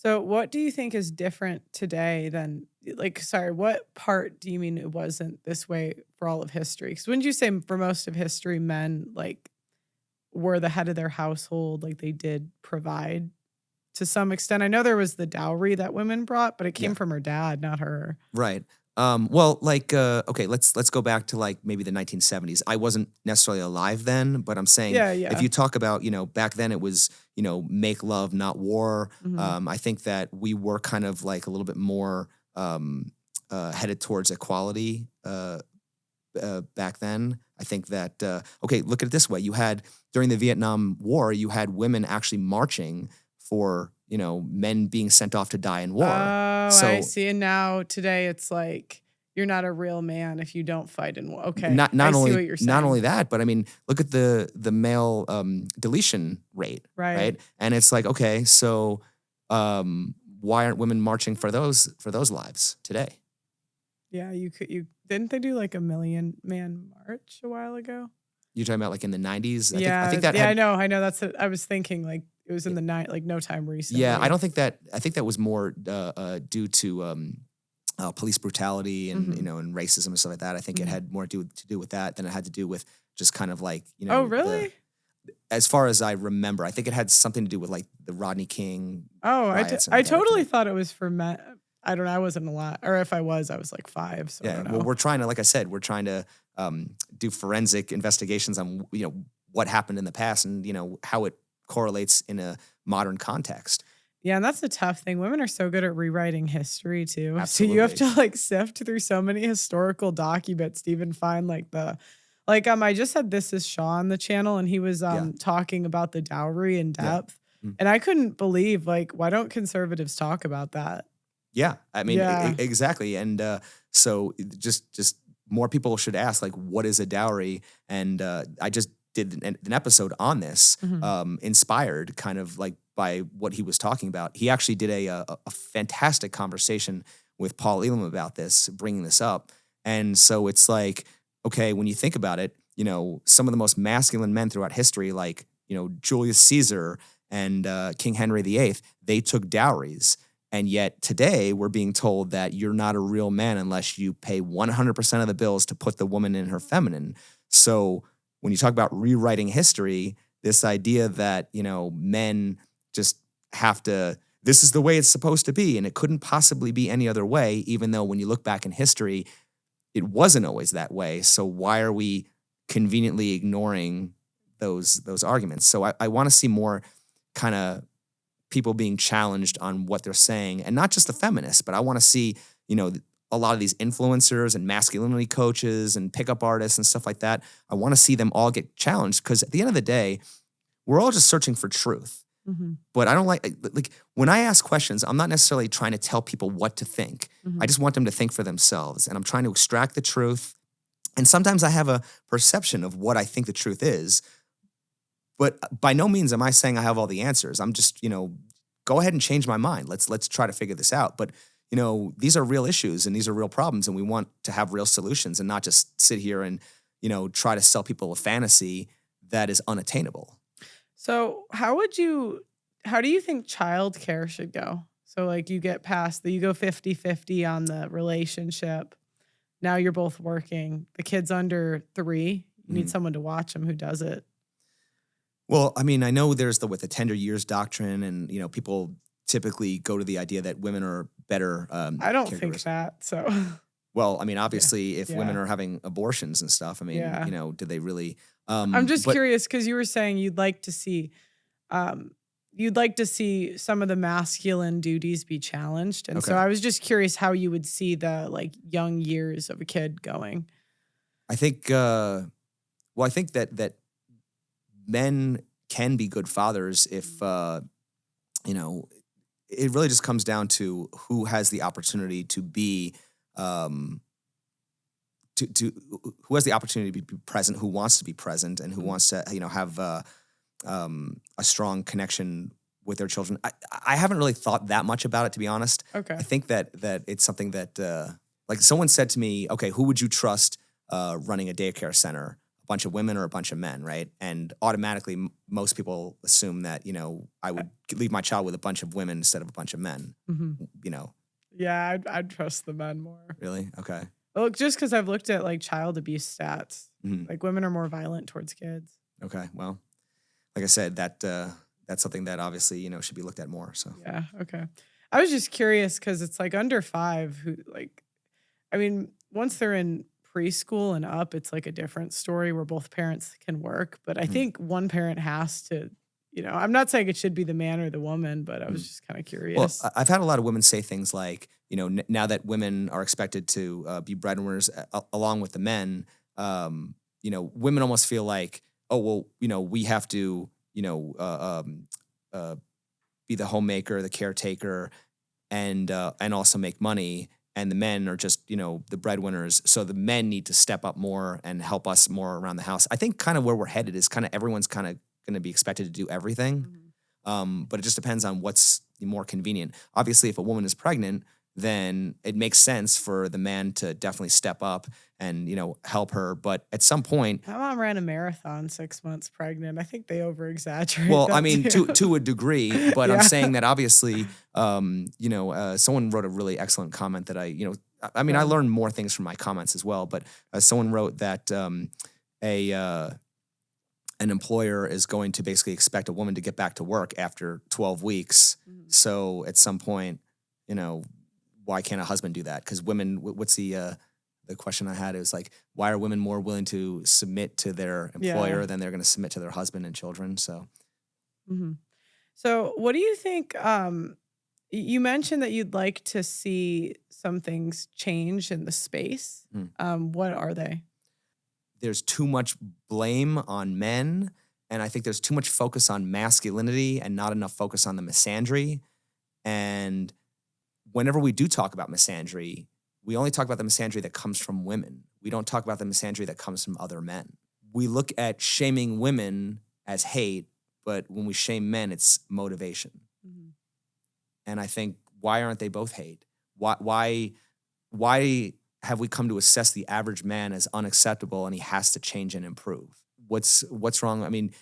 So what do you think is different today than like, sorry, what part do you mean it wasn't this way for all of history? Because wouldn't you say for most of history, men like were the head of their household, like they did provide to some extent? I know there was the dowry that women brought, but it Yeah. came from her dad, not her. Right. Well, like, okay, let's go back to like maybe the 1970s. I wasn't necessarily alive then, but I'm saying Yeah, if yeah. you talk about, back then it was, make love, not war. Mhm. I think that we were kind of like a little bit more headed towards equality back then. I think that, okay, look at it this way. You had during the Vietnam War, you had women actually marching for, men being sent off to die in Oh, war. I So see. And now today it's like you're not a real man if you don't fight in war. Okay. not I not see only what you're not saying. only that, but I mean, look at the male deletion rate, Right. right? And it's like, okay, so why aren't women marching for those lives today? Yeah, you didn't they do like a million man march a while ago? You're talking about like in the 90s. I Yeah, think that yeah, had I know. That's what I was thinking. Like it was in the night, like no time yeah. I recently. don't think that I think that was more due to police brutality and Hmm. and racism and stuff like that. I think it Hmm. had more to do with that than it had to do with just kind of like Oh, the really? as far as I remember, I think it had something to do with like the Rodney King Oh, riots and I like that. totally thought it was for men. I don't know. I wasn't a lot, or if I was like 5. So I Yeah. don't Well, know. we're trying to, like I said, we're trying to do forensic investigations on what happened in the past and how it correlates in a modern context. Yeah, and that's the tough thing. Women are so good at rewriting history too. So you have Absolutely. to like sift through so many historical documents to even find like I just had This Is Shaw on the channel and he was Yeah. talking about the dowry in Yeah. depth. Mm. And I couldn't believe like why don't conservatives talk about that? Yeah. I mean, Yeah. exactly. And so just more people should ask, like, what is a dowry? And I just did an episode on this, Mhm. inspired kind of like by what he was talking about. He actually did a fantastic conversation with Paul Elam about this, bringing this up. And so it's like, okay, when you think about it, some of the most masculine men throughout history, like, Julius Caesar and King Henry VIII, they took dowries. And yet today we're being told that you're not a real man unless you pay 100% of the bills to put the woman in her feminine. So when you talk about rewriting history, this idea that, men just have to, this is the way it's supposed to be, and it couldn't possibly be any other way, even though when you look back in history, it wasn't always that way. So why are we conveniently ignoring those arguments? So I want to see more kind of people being challenged on what they're saying, and not just the feminists, but I want to see, a lot of these influencers and masculinity coaches and pickup artists and stuff like that. I want to see them all get challenged because at the end of the day, we're all just searching for truth. Mhm. But I don't like when I ask questions, I'm not necessarily trying to tell people what to think. I Mhm. just want them to think for themselves, and I'm trying to extract the truth. And sometimes I have a perception of what I think the truth is, but by no means am I saying I have all the answers. I'm just, go ahead and change my mind. Let's try to figure this out. But, these are real issues and these are real problems and we want to have real solutions and not just sit here and, try to sell people a fantasy that is unattainable. So, how do you think childcare should go? So, like, you get past you go 50-50 on the relationship. Now you're both working. The kid's under 3. You need Mhm. someone to watch him who does it. Well, I mean, I know there's with the tender years doctrine and, people typically go to the idea that women are better I don't think caregivers. that. So, Well, I mean, yeah. obviously, if women Yeah. are having abortions and stuff, I mean, Yeah. do they really? I'm just But curious because you were saying um, you'd like to see some of the masculine duties be challenged. And so okay, I was just curious how you would see the like young years of a kid going. I think. Well, I think that men can be good fathers if you know it really just comes down to who has the opportunity to be um, to who has the opportunity to be present, who wants to be present, and who Mm. wants to have a strong connection with their children. I haven't really thought that much about it, to be honest. I Okay. think that it's something that like someone said to me, okay, who would you trust running a daycare center? A bunch of women or a bunch of men, right? And automatically, most people assume that, I would leave my child with a bunch of women instead of a bunch of men, Yeah, I'd trust the men more. Really? Okay. Well, just because I've looked at like child abuse stats, Mhm. like women are more violent towards kids. Okay. Well, like I said, that's something that obviously, should be looked at more. So Yeah, okay. I was just curious because it's like under 5 who like, I mean, once they're in preschool and up, it's like a different story where both parents can work. But I Mhm. think one parent has to, I'm not saying it should be the man or the woman, but I was just kind of Well, curious. I've had a lot of women say things like, now that women are expected to be breadwinners along with the men, women almost feel like, oh, well, we have to, uh, be the homemaker, the caretaker, and also make money. And the men are just, the breadwinners. So the men need to step up more and help us more around the house. I think kind of where we're headed is kind of everyone's kind of going to be expected to do everything. But it just depends on what's more convenient. Obviously, if a woman is pregnant, then it makes sense for the man to definitely step up and, help her. But at some point, My mom ran a marathon 6 months pregnant. I think they over exaggerate. well, I that mean, too. to a degree, but I'm Yeah. saying that obviously, someone wrote a really excellent comment that I Yeah. learned more things from my comments as well, but someone wrote that an employer is going to basically expect a woman to get back to work after 12 weeks. Mhm. So at some point, why can't a husband do that? Because women, what's the question I had? It was like, why are women more willing to submit to their employer Yeah. than they're going to submit to their husband and children? So Mhm. So, what do you think? You mentioned that you'd like to see some things change in the space. Hmm. What are they? there's too much blame on men, and I think there's too much focus on masculinity and not enough focus on the misandry. And whenever we do talk about misandry, we only talk about the misandry that comes from women. We don't talk about the misandry that comes from other men. We look at shaming women as hate, but when we shame men, it's motivation. Mhm. And I think, why aren't they both hate? Why have we come to assess the average man as unacceptable and he has to change and improve? What's wrong? I mean,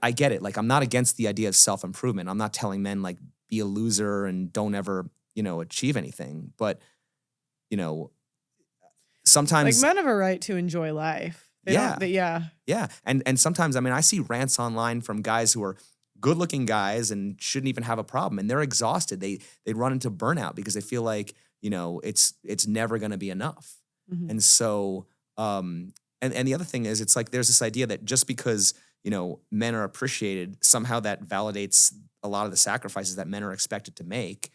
I get it. Like, I'm not against the idea of self-improvement. I'm not telling men like be a loser and don't ever, achieve anything. But, Like sometimes, men have a right to enjoy life. They yeah. don't. Yeah. Yeah. And sometimes, I see rants online from guys who are good looking guys and shouldn't even have a problem. And they're exhausted. They run into burnout because they feel like, it's never going to be enough. Mhm. And so, and the other thing is, it's like, there's this idea that just because, men are appreciated, somehow that validates a lot of the sacrifices that men are expected to make.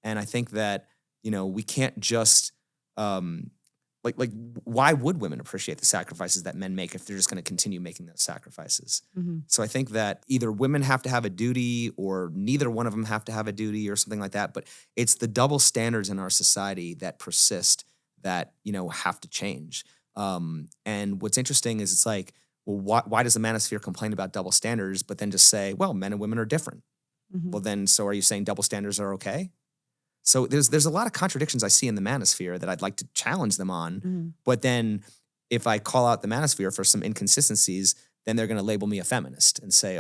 And I think that, we can't just, like, why would women appreciate the sacrifices that men make if they're just going to continue making those sacrifices? Mhm. So I think that either women have to have a duty or neither one of them have to have a duty or something like that. But it's the double standards in our society that persist that, have to change. And what's interesting is it's like, well, why does the manosphere complain about double standards, but then just say, well, men and women are different? Mhm. Well, then, so are you saying double standards are okay? So there's a lot of contradictions I see in the manosphere that I'd like to challenge them on. Mhm. But then if I call out the manosphere for some inconsistencies, then they're going to label me a feminist and say,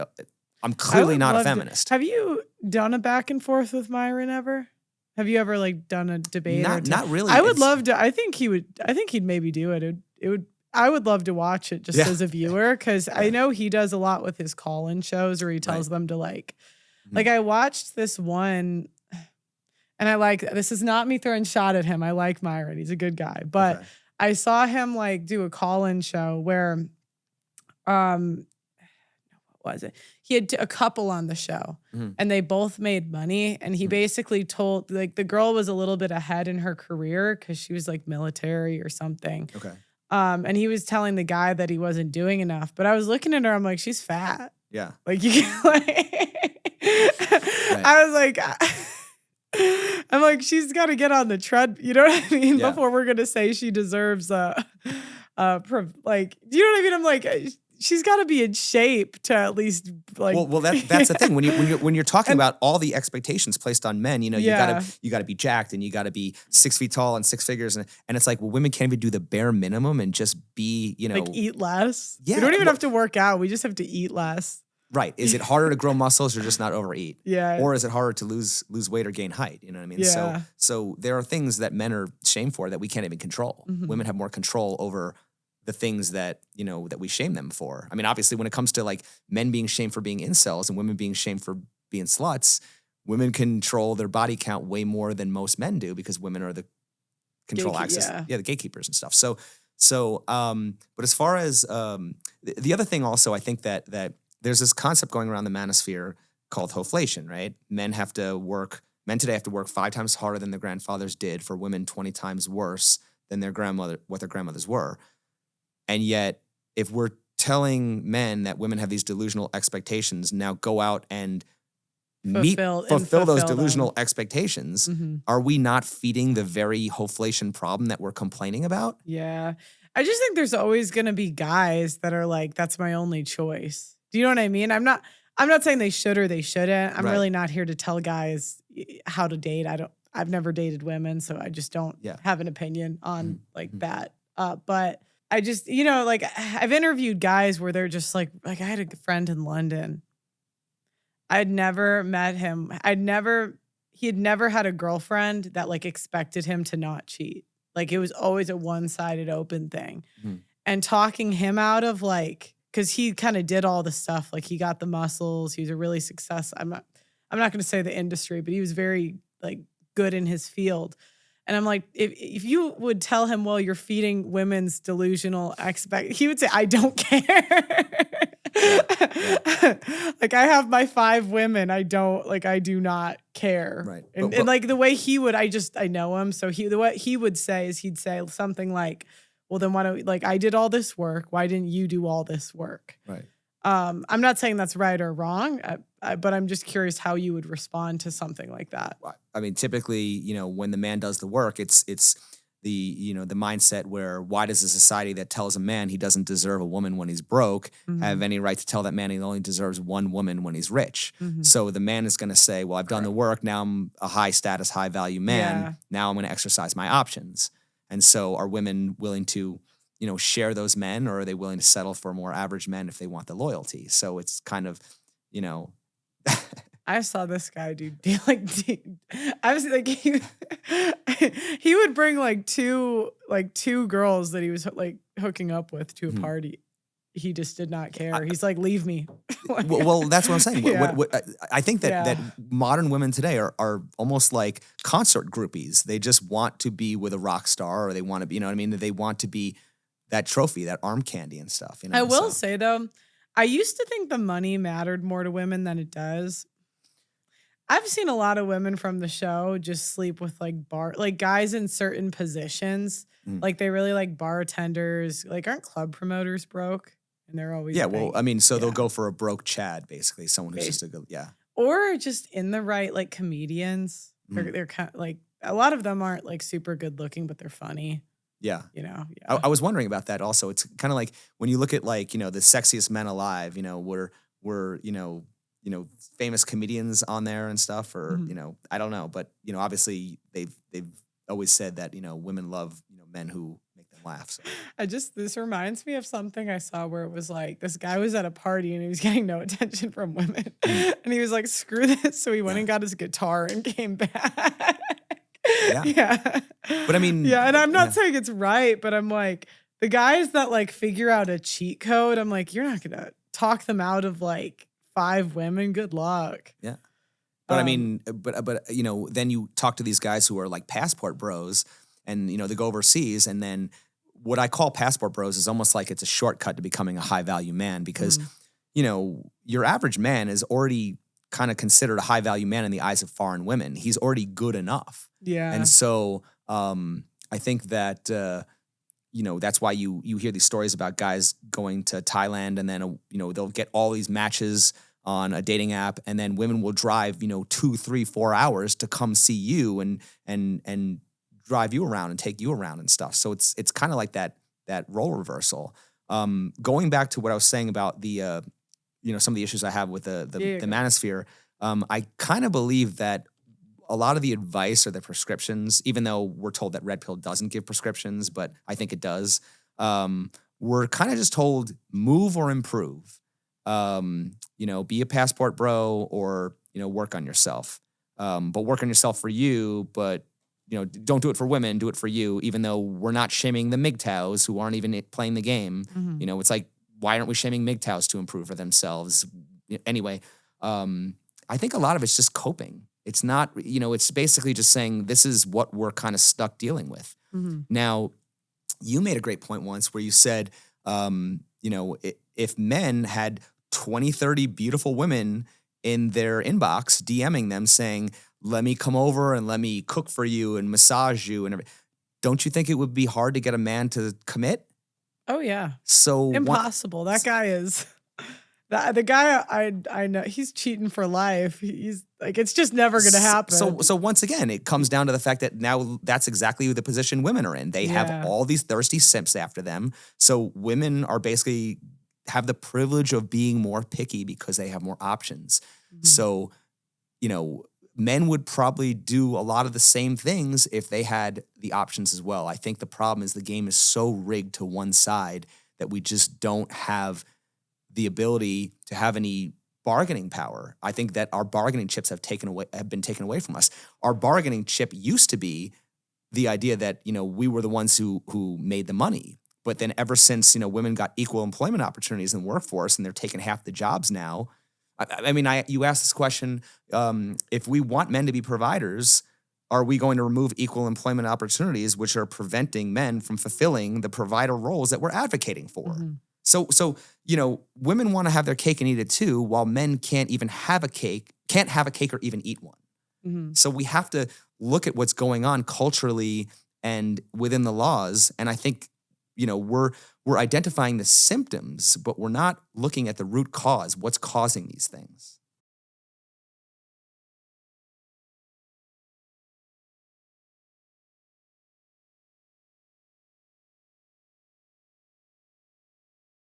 I'm I clearly would not a love to. feminist. Have you done a back and forth with Myron ever? Have you ever like done a debate or Not really. I would It's- love to. I think he would. I think he'd maybe do it. It would. I would love to watch it just Yeah. as a viewer because I Yeah. know he does a lot with his call-in shows where he tells them to like. Like I watched this one, and I like this is not me throwing shot at him. I like Myron. He's a good guy, but Okay. I saw him like do a call-in show where, what was it? He had a couple on the show Mhm. and they both made money. And he basically told like the girl was a little bit ahead in her career because she was like military or something. Okay. And he was telling the guy that he wasn't doing enough. But I was looking at her, I'm like, she's fat. Yeah. Like you can like I was like I'm like, she's got to get on the tread. You know what I mean? Yeah. Before we're gonna say she deserves like, do you know what I mean? I'm like, she's got to be in shape to at least like. Well, that's the thing. When you're talking about all the expectations placed on men, you gotta be jacked and you gotta be 6 feet tall and six figures, and it's like, well, women can't even do the bare minimum and just be, like eat less. Yeah, we don't even have to work out. We just have to eat less. Right. Is it harder to grow muscles or just not overeat? Yeah. Or is it harder to lose weight or gain height? You know what I mean? Yeah. So there are things that men are shamed for that we can't even control. Women have more control over the things that, that we shame them for. I mean, obviously when it comes to like men being shamed for being incels and women being shamed for being sluts, women control their body count way more than most men do because women are the control access. Yeah, the gatekeepers and stuff. But as far as the other thing also, I think that there's this concept going around the manosphere called Hoflation, right? Men today have to work 5 times harder than their grandfathers did, for women 20 times worse than what their grandmothers were. And yet, if we're telling men that women have these delusional expectations, now go out and fulfill those delusional expectations, are we not feeding the very Hoflation problem that we're complaining about? Yeah. I just think there's always going to be guys that are like, that's my only choice. Do you know what I mean? I'm not saying they should or they shouldn't. I'm really not here to tell guys how to date. I've never dated women, so I just don't have an opinion on that. But I just, like I've interviewed guys where they're just like I had a friend in London. I'd never met him. He had never had a girlfriend that like expected him to not cheat. Like it was always a one-sided open thing. And talking him out of like, because he kind of did all the stuff. Like he got the muscles. He was a really successful. I'm not going to say the industry, but he was very like good in his field. And I'm like, if you would tell him, well, you're feeding women's delusional he would say, I don't care. Like I have my 5 women. I do not care. Right. And like the way he would, I know him. So what he would say is he'd say something like, well, then why don't I did all this work. Why didn't you do all this work? Right. I'm not saying that's right or wrong, but I'm just curious how you would respond to something like that. I mean, typically, when the man does the work, it's the mindset where why does a society that tells a man he doesn't deserve a woman when he's broke have any right to tell that man he only deserves one woman when he's rich? So the man is going to say, well, I've done the work. Now I'm a high status, high value man. Yeah. Now I'm going to exercise my options. And so are women willing to, share those men, or are they willing to settle for more average men if they want the loyalty? So it's kind of, I saw this guy, dude. I was like, he would bring like two girls that he was like hooking up with to a party. He just did not care. He's like, leave me. Well, that's what I'm saying. Yeah. I think that modern women today are almost like concert groupies. They just want to be with a rock star, or they want to be, they want to be that trophy, that arm candy and stuff. I will say though, I used to think the money mattered more to women than it does. I've seen a lot of women from the show just sleep with like guys in certain positions. Like they really like bartenders. Like aren't club promoters broke? And they're always well, I mean, so they'll go for a broke Chad, basically, someone who's just a good, or just in the right like comedians. They're kind of like, a lot of them aren't like super good looking, but they're funny. Yeah. I was wondering about that also. It's kind of like when you look at like, the sexiest men alive, we're famous comedians on there and stuff, or, I don't know, but, obviously they've always said that, women love, men who make them laugh. So. This reminds me of something I saw where it was like, this guy was at a party and he was getting no attention from women and he was like, screw this. So he went and got his guitar and came back. Yeah. But I mean, and I'm not saying it's right, but I'm like, the guys that like figure out a cheat code, I'm like, you're not going to talk them out of like 5 women. Good luck. Yeah. But I mean, but then you talk to these guys who are like passport bros and, they go overseas, and then what I call passport bros is almost like it's a shortcut to becoming a high value man because, your average man is already kind of considered a high value man in the eyes of foreign women. He's already good enough. Yeah. And so I think that, that's why you hear these stories about guys going to Thailand and then, they'll get all these matches on a dating app, and then women will drive, 2, 3, 4 hours to come see you and drive you around and take you around and stuff. So it's kind of like that role reversal. Going back to what I was saying about some of the issues I have with Yeah, the go. manosphere, I kind of believe that a lot of the advice or the prescriptions, even though we're told that Red Pill doesn't give prescriptions, but I think it does, we're kind of just told move or improve. Be a passport bro or, work on yourself. But work on yourself for you, but don't do it for women, do it for you, even though we're not shaming the MGTOWs who aren't even playing the game. Mhm. It's like, why aren't we shaming MGTOWs to improve for themselves? Anyway, I think a lot of it's just coping. It's not, it's basically just saying this is what we're kind of stuck dealing with. Mhm. Now, you made a great point once where you said, if men had 20, 30 beautiful women in their inbox DMing them saying, let me come over and let me cook for you and massage you and everything, don't you think it would be hard to get a man to commit? Oh, yeah. So Impossible. That guy is the guy I know, he's cheating for life. He's like, it's just never gonna happen. So once again, it comes down to the fact that now that's exactly the position women are in. They have Yeah. all these thirsty simps after them. So women are basically have the privilege of being more picky because they have more options. Mhm. So, men would probably do a lot of the same things if they had the options as well. I think the problem is the game is so rigged to one side that we just don't have the ability to have any bargaining power. I think that our bargaining chips have been taken away from us. Our bargaining chip used to be the idea that, we were the ones who made the money. But then ever since, women got equal employment opportunities in the workforce and they're taking half the jobs now. You asked this question, if we want men to be providers, are we going to remove equal employment opportunities, which are preventing men from fulfilling the provider roles that we're advocating for? Mhm. So women want to have their cake and eat it too, while men can't have a cake or even eat one. Mhm. So we have to look at what's going on culturally and within the laws. And I think, we're identifying the symptoms, but we're not looking at the root cause, what's causing these things.